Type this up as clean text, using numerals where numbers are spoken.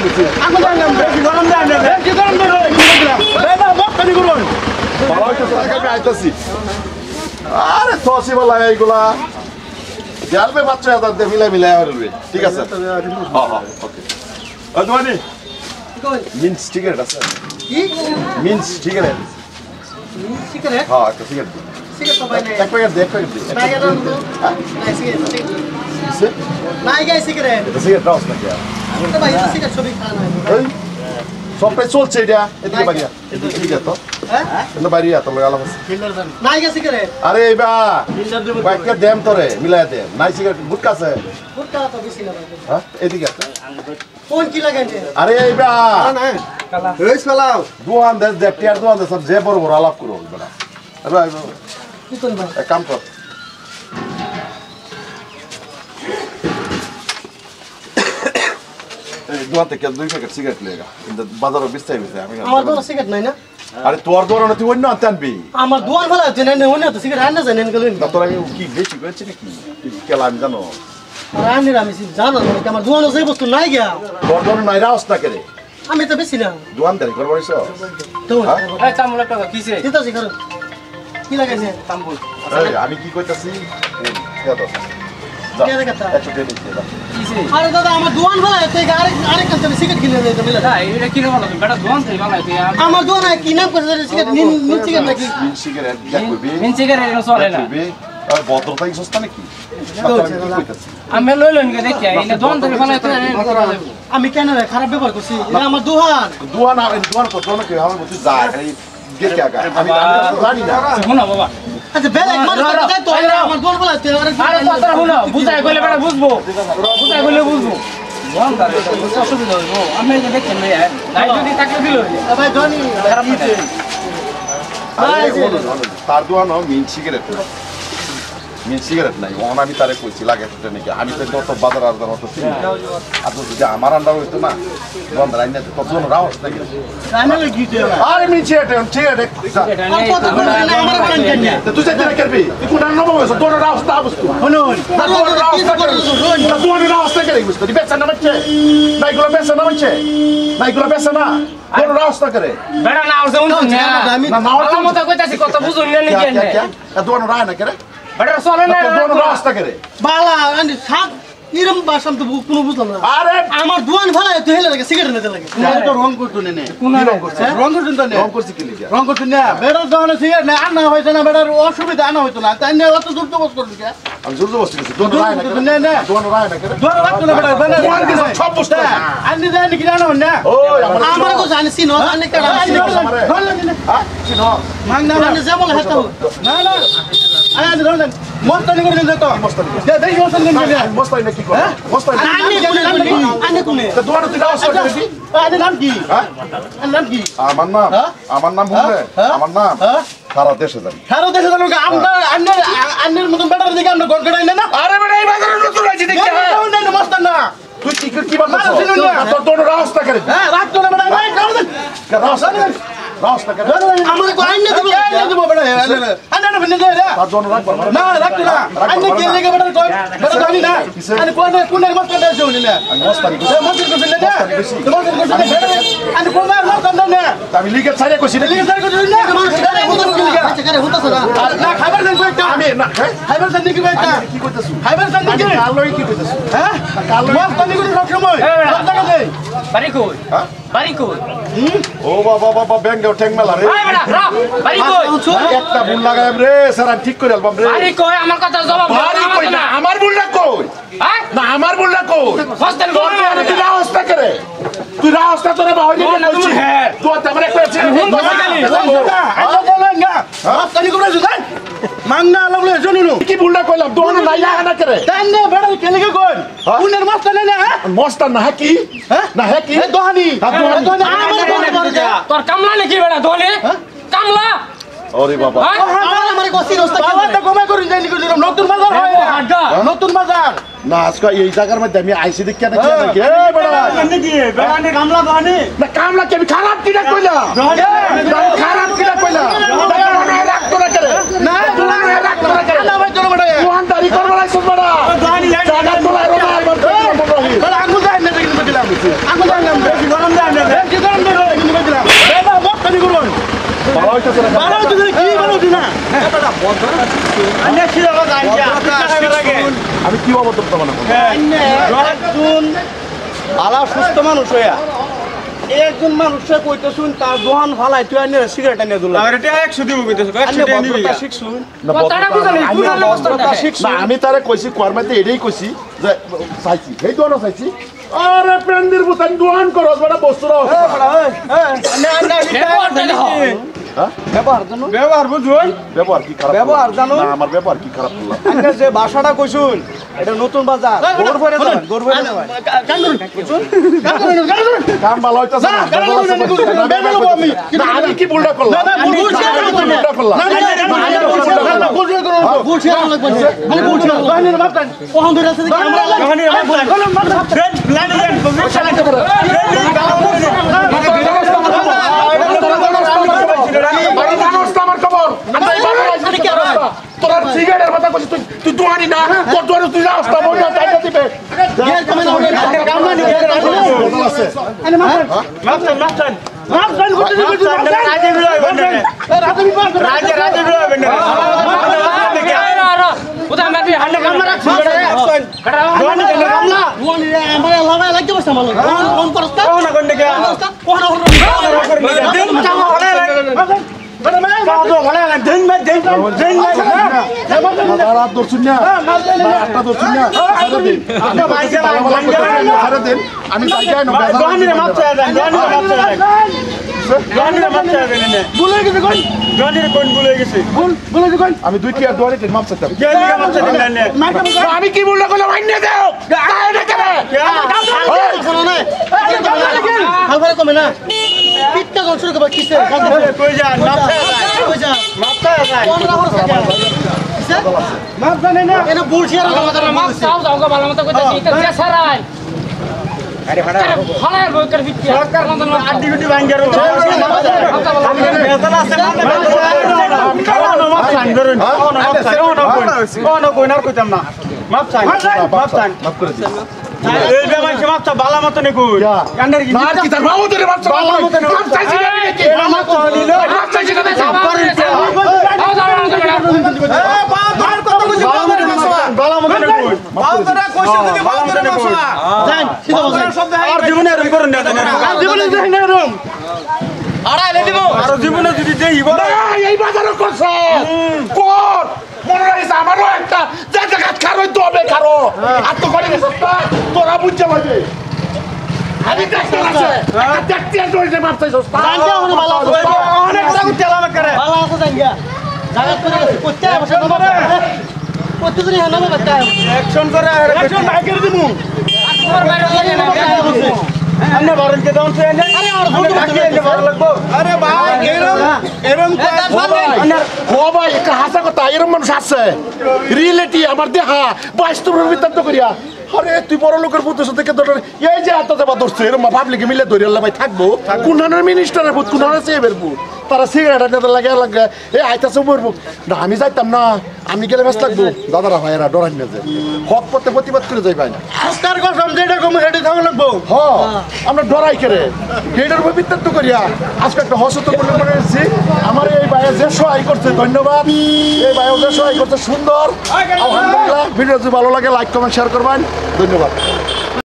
দিছি আমি জানলাম বেশি গরম দেন না বেশি গরম দেন বেটা বক্তনি করুন ভালো হইতো আমি আইতাছি আরে তোসি বলা এইগুলা জালবে বাচ্চা দাদা মিলাই হইবে ঠিক আছে হ্যাঁ হ্যাঁ ওকে আদওয়ানি মিন্স সিগারেট আছে কি মিন্স সিগারেট মিন্স সিগারেট হ্যাঁ একটা সিগারেট সিগারেট তো ভাই এক প্যাকেট দে না গেল না সিগারেট নাই গাই সিগারেট এটা সিগারেট রাউস না কি আমি তো ভাই সিগারেট সবই খানা হয় সবটাই চলছে এটা এদিকে বাড়িয়া এদিকে তো হ্যাঁ এটা বাড়িয়া তো লাগালা ফিল্টার দেন নাই গাই সিগারেট আরে এইবা ফিল্টার দেব কয়েকটা দেম তোরে মিলাই দে নাই সিগারেট গুটকা আছে গুটকা তো বেশি না হ্যাঁ এদিকে কোন কি লাগাইছে আরে এইবা না কালা হইছ কালাও দোয়ান দে টিয়ার দোয়ান দে সব যে বড় বড় আলাপ করো বড়া আরে কি কোন ভাই এক কাম কর দোয়ান থেকে দুই প্যাকেট সিগারেট লেগা কিন্তু বাজারে বিস্তাই বিস্তাই আমি আমার দোয়ান সিগারেট নাই না আরে তোর দোয়ান না তুই অন্য আনতে আনবি আমার দোয়ান ভালো আছে না অন্য তো সিগারেট আননা জানেন গেলেন না তোরা কি বেশি করেছিস নাকি তুই কেলা আমি জানো আরে আমি জানো না আমার দোয়ান সেই বস্তু নাই গিয়া তোর দোয়ান নাই রাস্তা না করে আমি তো বেশি না দোয়ান দেরি করব হইছো তো এই তামুল টাকা কিছে দিতাছি করো কি লাগাইছে তামুল এই আমি কি কইতাছি এই দাও কে কথা একটু দে দিতে দাও কিছে আরে দাদা আমার দোয়ান ভালো আছে আরেক কাছে সিগারেট কিনে লই তো মিলা ভাই এটা কিনে ভালো বেটা দোয়ান থেকে ভালো আছে আমার দোয়ান কি নাম করে সিগারেট নিন সিগারেট নাকি নিন সিগারেট দেখবি নিন সিগারেট এর চলে না আর বদলটা কি সস্তা নাকি আমি লইলেন কে দেখি এই দোয়ান থেকে ভালো আছে আমি কেন খারাপ ব্যবহার করছি এটা আমার দোয়ান আর দোয়ান কত না কি আমার বুঝি যায় এই দেখে আগা আমি জানি না শোনো বাবা আচ্ছা বেলা মানুষ যায় তো আমার দোয়ান বলা আছে আরে কথা শোনো বুঝাই কইলে বেটা বুঝবো বুঝাই কইলে বুঝবো দোয়ান তার অসুবিধা হইবো আমি যে দেখেন ভাই নাই যদি থাকলে দিল ভাই জানি খারাপ হইছে তার দোয়ান মিন সিগারেট মিন সিগারেট নাই ওন আমি তারে কইছি লাগে এটা নাকি আমি তো কত বাজার আর কত চিনি আর তো যে আমার আন্ডার হইতো না বন্ধ রাইনা তো কত রাউস নাকি রাইনা লাগি দে আরে মিন সিগারেট ঠিক আছে আর কত কোন না আমার বানান কেন তুই যে তেরা করবি তুই কোন না বলছ তোর রাউস তা বস্তু হনো তোর রাউস তা করে তোর রাউস তা করে বস্তু দিবে না মারছে নাইগুলো বেসা না মারছে নাইগুলো বেসা না তোর রাউস তা করে বেড়া না আউছে উন না না আমার মত কইতাছি কত বুঝুন না নাকি না তোর রায় না করে बड़ा सोले ना दोनों रास्ता करे बाला अंडी साथ इरम बासम तो কোনো বুঝলাম না আরে আমার দোয়ান ভালো তো হেলে লাগে সিগারেট নিতে লাগে তুমি তো রং করছ নে কোন রং করছ রং করছ তো নে রং করছ কি লিখা রং করছ না বেড়া দোয়ান সিগারেট না আনা হইছে না বেড়ার অসুবিধা আনা হইতো না তাই না অত জোর জবরদস্ত করছ কি আমি জোর জবরদস্ত করছি দোয়ান রায় না না দোয়ান রায় না করে দোয়ান রাখতো না বেড়া বেড়া দোয়ান কি সব বস্তু আনি জানি কি জানো না ও আমার কো জানি সিনো আনি কা ধর লাগে না সিনো মাং না মানে যে বলে হেতা না না আয় ধর দেন মস্তানি করে দেন তো মস্তানি দে দেই মস্তানি দেন মস্তানি কি করে মস্তানি আনে কোনে তো দোয়ান তুই রাউস করবি আনে নাম কি হ্যাঁ নাম কি আমার নাম বললে আমার নাম সারা দেশে জানি আমরা আন্নের মতন বেটার দিকে আমরা গড়গড়াই না আরে বেটা এই বাজারে নতুন আইছি দেখি না মস্তান না তুই কি বলছিস তোর দোনো রাস্তা করে হ্যাঁ রাখতো না বেটা ভাই রাস্তা করে আমার কো আইনে দিব বেটা আনে না বিনে দে তার দোনো রাখ না রাখতো না আইনে কে লেগে বেটা কই বেটা জানি না আনে কোন মস্তান দেছে উনি না মস্তানি কো মস্তানি কো বিনে দে তোমার কো আনে কোন মস্তান না আমি লিগে ছাড়ে কইছি লিগে ছাড়ে কইছি না আচ্ছা করে হতাছ না খাবার দেন কইতা আমি না খাবার দেন কি কইতা কি কইতাছু খাবার দেন কি কালই কি কইতাছু হ্যাঁ কালই মস্তানি করে সব সময় সব জায়গা দে বাড়ি কই হ্যাঁ বাড়ি কই ও বাবা ব্যাংকে ঠ্যাং মেলা রে বাড়ি কই একটা ভুল লাগাইম রে স্যার ঠিক করে আলবাম রে বাড়ি কই আমার কথা জবাব বাড়ি কই না আমার ভুল না কই হ্যাঁ না আমার ভুল না কই মস্তানি করে তুই রাস্তা করে তুই রাস্তা তোরে বাহলি বলছিস হ্যাঁ তুই আমারে কইছিস মস্তানি করে জুদান মাংনা লাগলে জনুনু কি ভুলটা কইলাম দোন নাই লাগা করে তাই না বেড়া কেলে কই উনের মস্তান না মস্তান না কি হ্যাঁ না কি দোহানি দোহানি আমার তোর কামলা নাকি বেড়া দোহানি কামলা ওরে বাবা আমার কসি রাস্তা কি বাবা তো কমে করি জানি করি নতুন বাজার হয় নতুন বাজার না আজকে এই জায়গার মধ্যে আমি আইছি দেখি না কি এ বেড়া কেন কি বেড়া নে কামলা দোহানি না কামলা কি খারাপ কিনা কইলা খারাপ কিনা কইলা রাখতো না করে না দোহানি রাখতো না করে না ভাই চলো বেড়া দোহান দাঁড়ি করবা লাগছ বেড়া দোহানি জায়গা তোলা রোনা বড় আঙ্গুল যায় না দেখি দিলাম আঙ্গুল আমি কি অবতর আলা সুস্থ মানুষ হইয়া একজন মানুষে কইতেছুন তার দোহান ফালাই তুই আইনে সিগারেট আইনে দুলা আমি তারে কইছি কর্মাতে এটাই কইছি যে চাইছি এই দোয়ানো চাইছি আরে প্রেন্দির বুতান দোহান করস বড় বস্তুরা ব্যবহার বুঝুন ব্যবহার কি খারাপ ব্যবহার জানো না আমার ব্যবহার কি খারাপ করলাম আইনে যে ভাষাটা কইছুন এটা নতুন বাজার গড় ভরে যাবেন কাম ভালো হইতাছে না আমি কি ভুলটা করলাম ভুলটা করলাম তোর সিগারেটের কথা কইছিস তুই দোয়ানি না তোর দোয়ানি তুই রাস্তা বন্ধ টাইটা দিবে আমি আমি দুইটি আর দোয়ারি মাপ চাইতাম আমি কি বললাম কমে না পিঠটা জল শুরু করবা কিসে কই যান মাপ জানে না এনে বুলছিয়ার মাপ চাও যাও ভালো মতো কইতাছি এটা দিয়া সারাই আরে ভাড়া ভাড়া বইকার ভিত্তি সরকার মতন আড্ডি গুটি ভাঙ্গার আমি বেতন আছে মাপ চান ধরুন কই না কইতাম না মাপ চান মাপ করে দিই এই বেমান সে মাপটা বালা মত নে কই কান্ডার কি না কি তার বাবু তোরে মাপ বালা মত নে মাপ চাইছি না কি মাপ চাইছিল মাপ চাইছি না চাপ করে বালা মত নে কই বাল তোরা কইছ যদি বাল তোরে মাপা জান সিধা বল আর জীবনে এরকম করুন না আর জীবনে দেই না এরকম আড়াইলে দিব আর জীবনে যদি দেই বড় এই বাজারে করছ কোন মনে রাখিস আমারও একটা জায়গা খারো দবে খারো আর তো করে গেছ তোরা বুঝতে পারবে আমি দেখতে আছে দেখতে আসলে মাপ চাইছস জানতে হবে ভালো অনেক টাকা তেলাম করে ভালো আছে জানগা জায়গা করে কোত্তে বসে নবারে কোত্তে যদি হলো বাতা অ্যাকশন করে অ্যাকশন বাই করে দিমু আর বাইরে লাগে না আমনে বারণ কে দাও তো এনে আরে আর ভুল বাকি এনে ভালো লাগবো আরে ভাই এরম ও ভাই একটা হাসা কথা এরম মানুষ আছে রিয়েলিটি আমার দেখা বাস্তবের বিতর্ক করিয়া আরে তুই বড় লোকের পুত্র সাথে কে ধরে এই যে আত্মা যাবা ধরছে এরম পাবলিকে মিলে ধরে আল্লাহ ভাই থাকবো কোনখানের মিনিস্টারের পুত কোনখানের চেয়েবের পুত তারা সিগারেট আনতে লাগে এই আইতাছে মরবো না আমি যাইতাম না আমি গেলে ব্যস্ত লাগবো দাদারা ভাইয়েরা ডরাই না যে হক পথে প্রতিবাদ করে যাই ভাই না আস্তার কসম যেটা কম হেডে থাকা লাগবো আমরা ডরাই করে এটার উপর বিতর্ক করিয়া আজকে একটা হসতপূর্ণ করে এসেছি আমার এই ভাইয়া যে সহায় করছে ধন্যবাদ এই ভাইয়া যে সহায় করছে সুন্দর আলহামদুলিল্লাহ ভিডিও যদি ভালো লাগে লাইক কমেন্ট শেয়ার করবেন ধন্যবাদ